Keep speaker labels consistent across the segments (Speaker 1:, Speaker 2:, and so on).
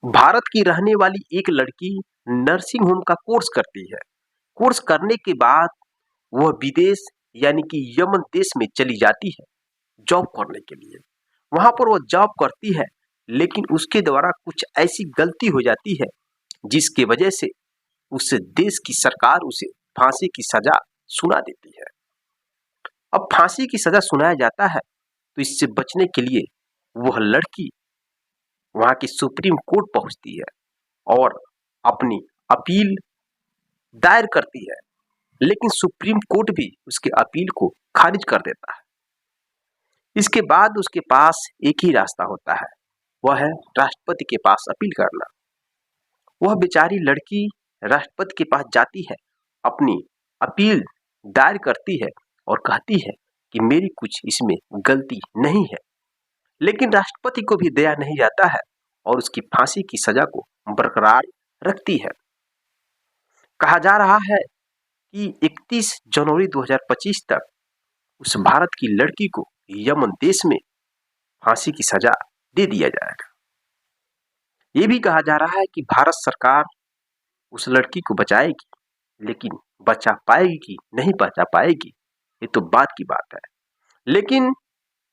Speaker 1: भारत की रहने वाली एक लड़की नर्सिंग होम का कोर्स करती है। कोर्स करने के बाद वह विदेश यानी कि यमन देश में चली जाती है जॉब करने के लिए। वहां पर वह जॉब करती है, लेकिन उसके द्वारा कुछ ऐसी गलती हो जाती है जिसकी वजह से उस देश की सरकार उसे फांसी की सजा सुना देती है। अब फांसी की सजा सुनाया जाता है तो इससे बचने के लिए वह लड़की वहां की सुप्रीम कोर्ट पहुंचती है और अपनी अपील दायर करती है, लेकिन सुप्रीम कोर्ट भी उसके अपील को खारिज कर देता है। इसके बाद उसके पास एक ही रास्ता होता है, वह है राष्ट्रपति के पास अपील करना। वह बेचारी लड़की राष्ट्रपति के पास जाती है, अपनी अपील दायर करती है और कहती है कि मेरी कुछ इसमें गलती नहीं है, लेकिन राष्ट्रपति को भी दया नहीं जाता है और उसकी फांसी की सजा को बरकरार रखती है। कहा जा रहा है कि 31 जनवरी 2025 तक उस भारत की लड़की को यमन देश में फांसी की सजा दे दिया जाएगा। ये भी कहा जा रहा है कि भारत सरकार उस लड़की को बचाएगी, लेकिन बचा पाएगी कि नहीं बचा पाएगी ये तो बात की बात है। लेकिन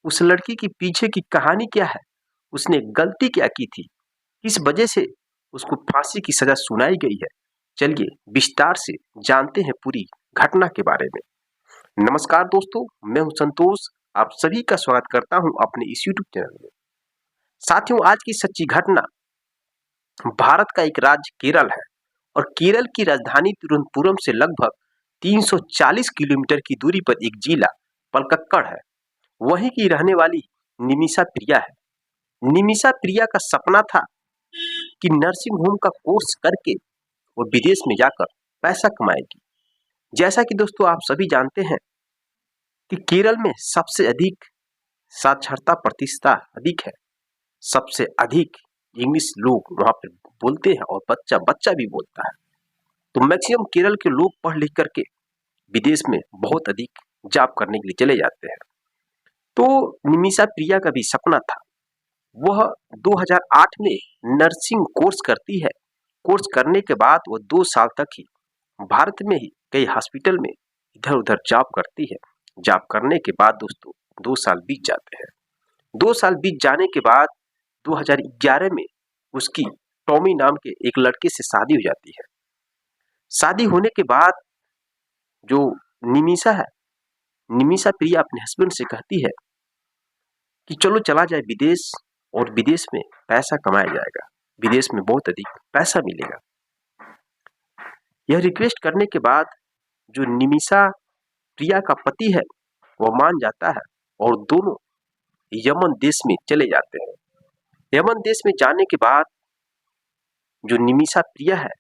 Speaker 1: उस लड़की की पीछे की कहानी क्या है, उसने गलती क्या की थी, किस वजह से उसको फांसी की सजा सुनाई गई है, चलिए विस्तार से जानते हैं पूरी घटना के बारे में। नमस्कार दोस्तों, मैं हूं संतोष, आप सभी का स्वागत करता हूं अपने इस YouTube चैनल में। साथियों, आज की सच्ची घटना भारत का एक राज्य केरल है और केरल की राजधानी तिरुवनंतपुरम से लगभग 340 किलोमीटर की दूरी पर एक जिला पलक्कड़ है। वहीं की रहने वाली निमिषा प्रिया है। निमिषा प्रिया का सपना था कि नर्सिंग होम का कोर्स करके वो विदेश में जाकर पैसा कमाएगी। जैसा कि दोस्तों आप सभी जानते हैं कि केरल में सबसे अधिक साक्षरता प्रतिशत अधिक है, सबसे अधिक इंग्लिश लोग वहां पर बोलते हैं और बच्चा बच्चा भी बोलता है। तो मैक्सिमम केरल के लोग पढ़ लिख करके विदेश में बहुत अधिक जॉब करने के लिए चले जाते हैं। तो निमिषा प्रिया का भी सपना था। वह 2008 में नर्सिंग कोर्स करती है। कोर्स करने के बाद वह 2 साल तक ही भारत में ही कई हॉस्पिटल में इधर उधर जॉब करती है। जॉब करने के बाद दोस्तों 2 साल बीत जाते हैं। 2 साल बीत जाने के बाद 2011 में उसकी टॉमी नाम के एक लड़के से शादी हो जाती है। शादी होने के बाद जो निमिषा है, निमिषा प्रिया अपने हस्बैंड से कहती है कि चलो चला जाए विदेश और विदेश में पैसा कमाया जाएगा, विदेश में बहुत अधिक पैसा मिलेगा। यह रिक्वेस्ट करने के बाद जो निमिषा प्रिया का पति है वह मान जाता है और दोनों यमन देश में चले जाते हैं। यमन देश में जाने के बाद जो निमिषा प्रिया है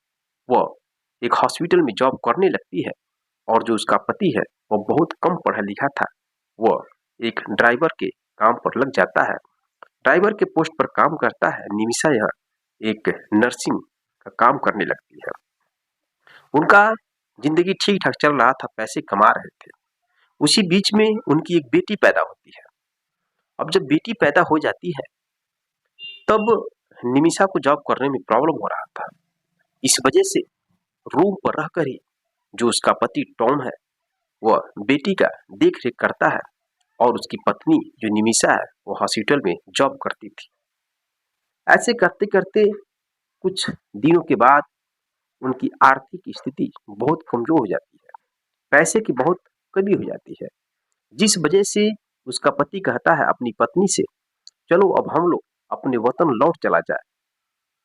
Speaker 1: वह एक हॉस्पिटल में जॉब करने लगती है और जो उसका पति है वह बहुत कम पढ़ा लिखा था, वह एक ड्राइवर के काम पर लग जाता है। ड्राइवर के पोस्ट पर काम करता है। निमिषा यहाँ एक नर्सिंग का काम करने लगती है। उनका जिंदगी ठीक ठाक चल रहा था, पैसे कमा रहे थे। उसी बीच में उनकी एक बेटी पैदा होती है। अब जब बेटी पैदा हो जाती है तब निमिषा को जॉब करने में प्रॉब्लम हो रहा था। इस वजह से रूम पर रहकर ही जो उसका पति टॉम है वह बेटी का देख रेख करता है और उसकी पत्नी जो निमिषा है वो हॉस्पिटल में जॉब करती थी। ऐसे करते करते कुछ दिनों के बाद उनकी आर्थिक स्थिति बहुत कमजोर हो जाती है, पैसे की बहुत कमी हो जाती है, जिस वजह से उसका पति कहता है अपनी पत्नी से, चलो अब हम लोग अपने वतन लौट चला जाए,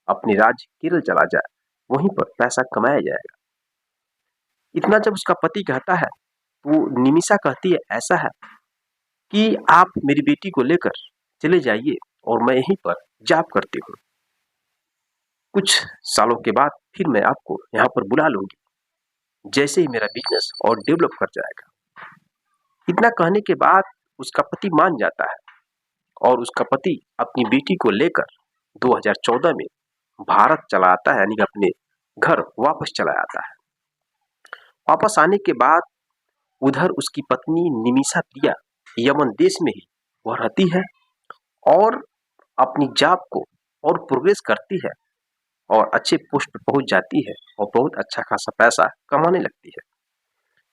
Speaker 1: अपने राज्य केरल चला जाए, वहीं पर पैसा कमाया जाएगा। इतना जब उसका पति कहता है तो निमिषा कहती है ऐसा है कि आप मेरी बेटी को लेकर चले जाइए और मैं यहीं पर जॉब करती हूँ, कुछ सालों के बाद फिर मैं आपको यहाँ पर बुला लूंगी, जैसे ही मेरा बिजनेस और डेवलप कर जाएगा। इतना कहने के बाद उसका पति मान जाता है और उसका पति अपनी बेटी को लेकर 2014 में भारत चला आता है, यानी अपने घर वापस चला आता है। वापस आने के बाद उधर उसकी पत्नी निमिषा प्रिया यमन देश में ही वह रहती है और अपनी जॉब को और प्रोग्रेस करती है और अच्छे पोस्ट पर पहुंच जाती है और बहुत अच्छा खासा पैसा कमाने लगती है।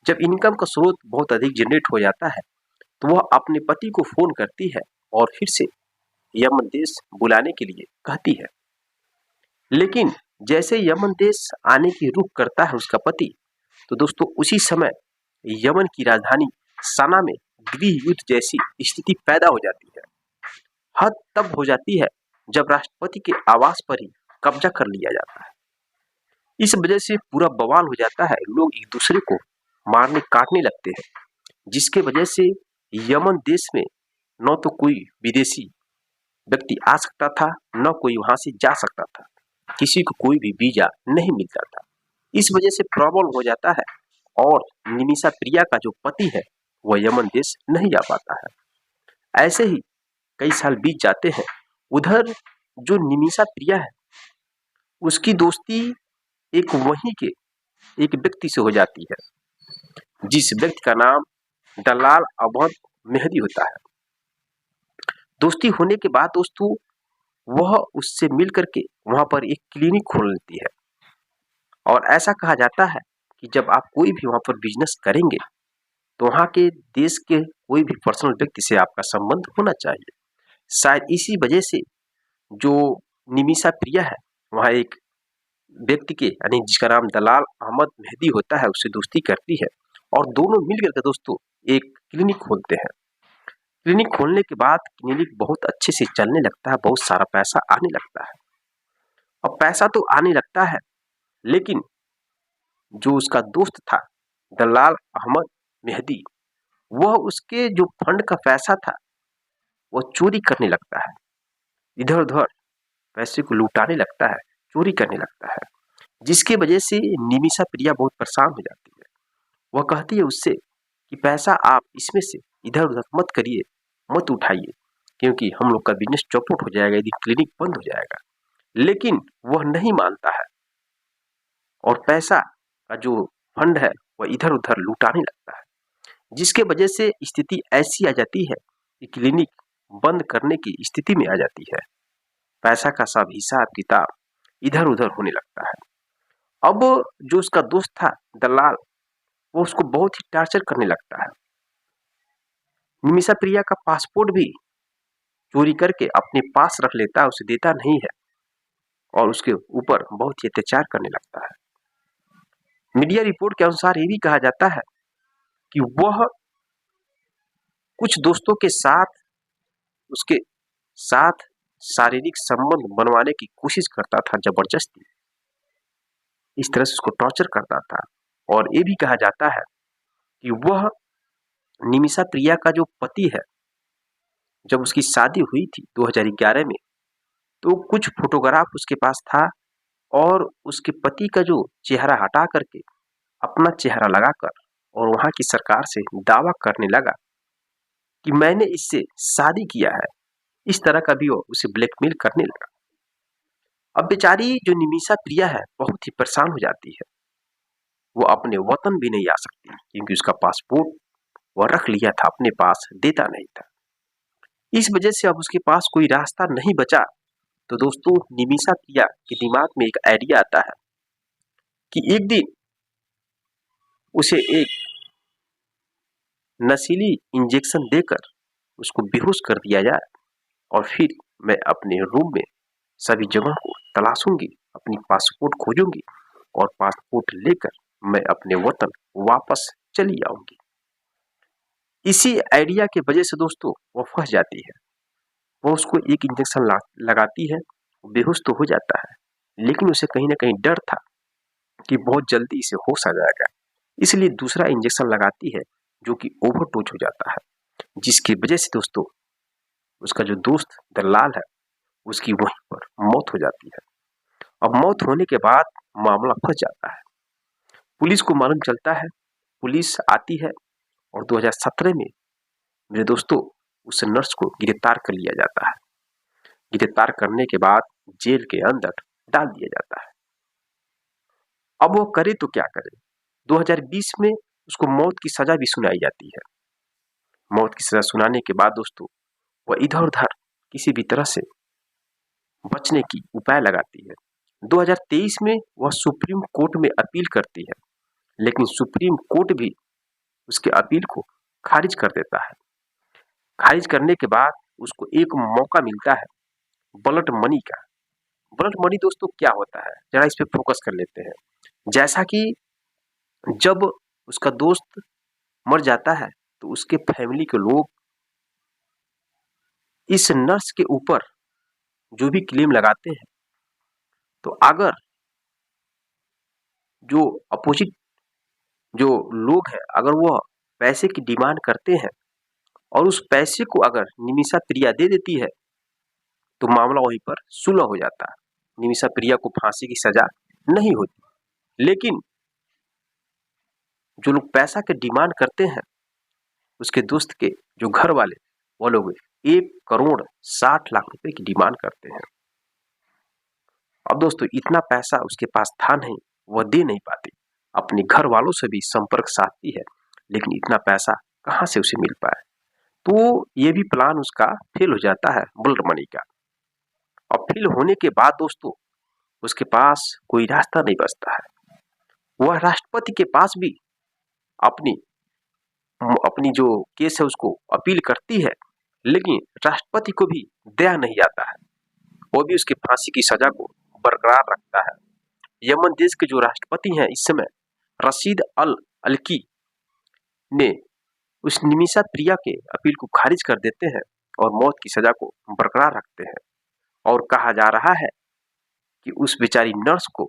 Speaker 1: जब इनकम का स्रोत बहुत अधिक जनरेट हो जाता है तो वह अपने पति को फोन करती है और फिर से यमन देश बुलाने के लिए कहती है। लेकिन जैसे यमन देश आने की रुख करता है उसका पति, तो दोस्तों उसी समय यमन की राजधानी सना में गृह युद्ध जैसी स्थिति पैदा हो जाती है। हद तब हो जाती है जब राष्ट्रपति के आवास पर ही कब्जा कर लिया जाता है। इस वजह से पूरा बवाल हो जाता है, लोग एक दूसरे को मारने काटने लगते हैं, जिसके वजह से यमन देश में न तो कोई विदेशी व्यक्ति आ सकता था, न कोई वहां से जा सकता था, किसी को कोई भी वीजा नहीं मिलता था। इस वजह से प्रॉब्लम हो जाता है और निमिषा प्रिया का जो पति है वह यमन देश नहीं जा पाता है। ऐसे ही कई साल बीत जाते हैं। उधर जो निमिषा प्रिया है उसकी दोस्ती एक वहीं के एक व्यक्ति से हो जाती है, जिस व्यक्ति का नाम दलाल अवध मेहदी होता है। दोस्ती होने के बाद दोस्तों वह उससे मिल करके वहां पर एक क्लिनिक खोल लेती है और ऐसा कहा जाता है कि जब आप कोई भी वहां पर बिजनेस करेंगे तो वहां के देश के कोई भी पर्सनल व्यक्ति से आपका संबंध होना चाहिए। शायद इसी वजह से जो निमिषा प्रिया है वहां एक व्यक्ति के यानी जिसका नाम दलाल अहमद मेहदी होता है उससे दोस्ती करती है और दोनों मिलकर के दोस्तों एक क्लिनिक खोलते हैं। क्लिनिक खोलने के बाद क्लिनिक बहुत अच्छे से चलने लगता है, बहुत सारा पैसा आने लगता है। अब पैसा तो आने लगता है, लेकिन जो उसका दोस्त था दलाल अहमद मेहदी, वह उसके जो फंड का पैसा था वह चोरी करने लगता है, इधर उधर पैसे को लुटाने लगता है, चोरी करने लगता है, जिसकी वजह से निमिषा प्रिया बहुत परेशान हो जाती है। वह कहती है उससे कि पैसा आप इसमें से इधर उधर मत करिए, मत उठाइए, क्योंकि हम लोग का बिजनेस चौपट हो जाएगा यदि क्लिनिक बंद हो जाएगा। लेकिन वह नहीं मानता है और पैसा का जो फंड है वह इधर उधर लुटाने लगता है, जिसके वजह से स्थिति ऐसी आ जाती है कि क्लिनिक बंद करने की स्थिति में आ जाती है। पैसा का सब हिसाब किताब इधर उधर होने लगता है। अब जो उसका दोस्त था दलाल, वो उसको बहुत ही टार्चर करने लगता है। निमिषा प्रिया का पासपोर्ट भी चोरी करके अपने पास रख लेता है, उसे देता नहीं है और उसके ऊपर बहुत ही अत्याचार करने लगता है। मीडिया रिपोर्ट के अनुसार ये भी कहा जाता है कि वह कुछ दोस्तों के साथ उसके साथ शारीरिक संबंध बनवाने की कोशिश करता था, जबरदस्ती इस तरह से उसको टॉर्चर करता था। और ये भी कहा जाता है कि वह निमिषा प्रिया का जो पति है, जब उसकी शादी हुई थी 2011 में, तो कुछ फोटोग्राफ उसके पास था और उसके पति का जो चेहरा हटा करके अपना चेहरा लगाकर और वहां की सरकार से दावा करने लगा कि मैंने इससे शादी किया है। इस तरह का भी वो उसे ब्लैकमेल करने लगा। अब बेचारी जो निमिषा प्रिया है बहुत ही परेशान हो जाती है। वो अपने वतन भी नहीं आ सकती क्योंकि उसका पासपोर्ट वह रख लिया था अपने पास, देता नहीं था। इस वजह से अब उसके पास कोई रास्ता नहीं बचा। तो दोस्तों निमिषा प्रिया के दिमाग में एक आइडिया आता है कि एक दिन उसे एक नशीली इंजेक्शन देकर उसको बेहोश कर दिया जाए और फिर मैं अपने रूम में सभी जगह को तलाशूंगी, अपनी पासपोर्ट खोजूंगी और पासपोर्ट लेकर मैं अपने वतन वापस चली आऊंगी। इसी आइडिया की वजह से दोस्तों वो फंस जाती है। वो उसको एक इंजेक्शन लगाती है, बेहोश तो हो जाता है, लेकिन उसे कहीं ना कहीं डर था कि बहुत जल्दी इसे होश आ जाएगा, इसलिए दूसरा इंजेक्शन लगाती है जो कि ओवरडोज हो जाता है, जिसकी वजह से दोस्तों उसका जो दोस्त दलाल है उसकी वहीं पर मौत हो जाती है। अब मौत होने के बाद मामला फंस जाता है, पुलिस को मालूम चलता है, पुलिस आती है और 2017 में मेरे दोस्तों उस नर्स को गिरफ्तार कर लिया जाता है। गिरफ्तार करने के बाद जेल के अंदर डाल दिया जाता है। अब वो करे तो क्या करे। 2020 में उसको मौत की सजा भी सुनाई जाती है। मौत की सजा सुनाने के बाद दोस्तों वह इधर उधर किसी भी तरह से बचने की उपाय लगाती है, 2023 में वह सुप्रीम कोर्ट में अपील करती है, लेकिन सुप्रीम कोर्ट भी उसके अपील को खारिज कर देता है। खारिज करने के बाद उसको एक मौका मिलता है ब्लड मनी का। ब्लड मनी दोस्तों क्या होता है, जरा इस पे फोकस कर लेते हैं। जैसा कि जब उसका दोस्त मर जाता है तो उसके फैमिली के लोग इस नर्स के ऊपर जो भी क्लेम लगाते हैं, तो अगर जो अपोजिट जो लोग हैं अगर वो पैसे की डिमांड करते हैं और उस पैसे को अगर निमिषा प्रिया दे देती है तो मामला वहीं पर सुलह हो जाता है। निमिषा प्रिया को फांसी की सजा नहीं होती। लेकिन जो लोग पैसा के डिमांड करते हैं, उसके दोस्त के जो घर वाले, वो लोग 1,60,00,000 रुपए की डिमांड करते हैं। अब दोस्तों इतना पैसा उसके पास था नहीं, वह दे नहीं पाती। अपने घर वालों से भी संपर्क साधती है, लेकिन इतना पैसा कहां से उसे मिल पाए। तो ये भी प्लान उसका फेल हो जाता है ब्लड मनी का। और फेल होने के बाद दोस्तों उसके पास कोई रास्ता नहीं बचता है। वह राष्ट्रपति के पास भी अपनी अपनी जो केस है उसको अपील करती है, लेकिन राष्ट्रपति को भी दया नहीं आता है। वो भी उसके फांसी की सजा को बरकरार रखता है। यमन देश के जो राष्ट्रपति हैं इस समय, रशीद अल अलकी ने उस निमिषा प्रिया के अपील को खारिज कर देते हैं और मौत की सजा को बरकरार रखते हैं। और कहा जा रहा है कि उस बेचारी नर्स को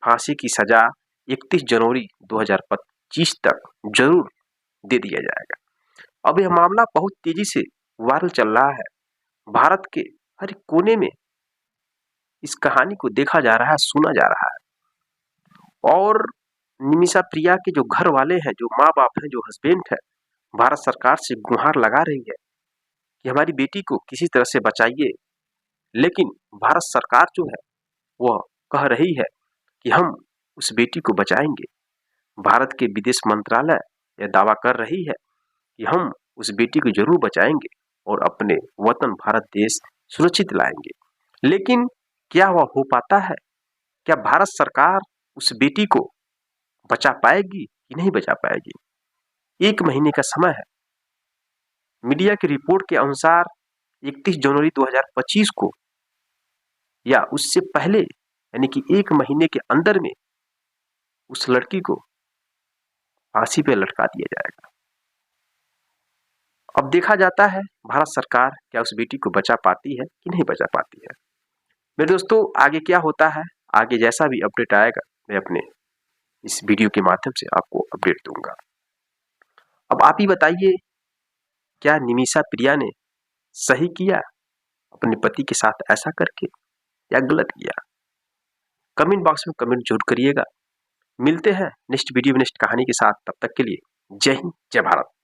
Speaker 1: फांसी की सजा 31 जनवरी 2025 तक जरूर दे दिया जाएगा। अब यह मामला बहुत तेजी से वायरल चल रहा है। भारत के हर एक कोने में इस कहानी को देखा जा रहा है, सुना जा रहा है। और निमिषा प्रिया के जो घर वाले हैं, जो माँ बाप हैं, जो हस्बैंड है, भारत सरकार से गुहार लगा रही है कि हमारी बेटी को किसी तरह से बचाइए। लेकिन भारत सरकार जो है वह कह रही है कि हम उस बेटी को बचाएंगे। भारत के विदेश मंत्रालय यह दावा कर रही है कि हम उस बेटी को जरूर बचाएंगे और अपने वतन भारत देश सुरक्षित लाएंगे। लेकिन क्या वह हो पाता है? क्या भारत सरकार उस बेटी को बचा पाएगी कि नहीं बचा पाएगी? 1 महीने का समय है। मीडिया की रिपोर्ट के अनुसार 31 जनवरी 2025 को या उससे पहले, यानी कि 1 महीने के अंदर में उस लड़की को फांसी पे लटका दिया जाएगा। अब देखा जाता है भारत सरकार क्या उस बेटी को बचा पाती है कि नहीं बचा पाती है। मेरे दोस्तों आगे क्या होता है, आगे जैसा भी अपडेट आएगा मैं अपने इस वीडियो के माध्यम से आपको अपडेट दूंगा। अब आप ही बताइए, क्या निमिषा प्रिया ने सही किया अपने पति के साथ ऐसा करके या गलत किया? कमेंट बॉक्स में कमेंट जरूर करिएगा। मिलते हैं नेक्स्ट वीडियो में नेक्स्ट कहानी के साथ। तब तक के लिए जय हिंद, जय भारत।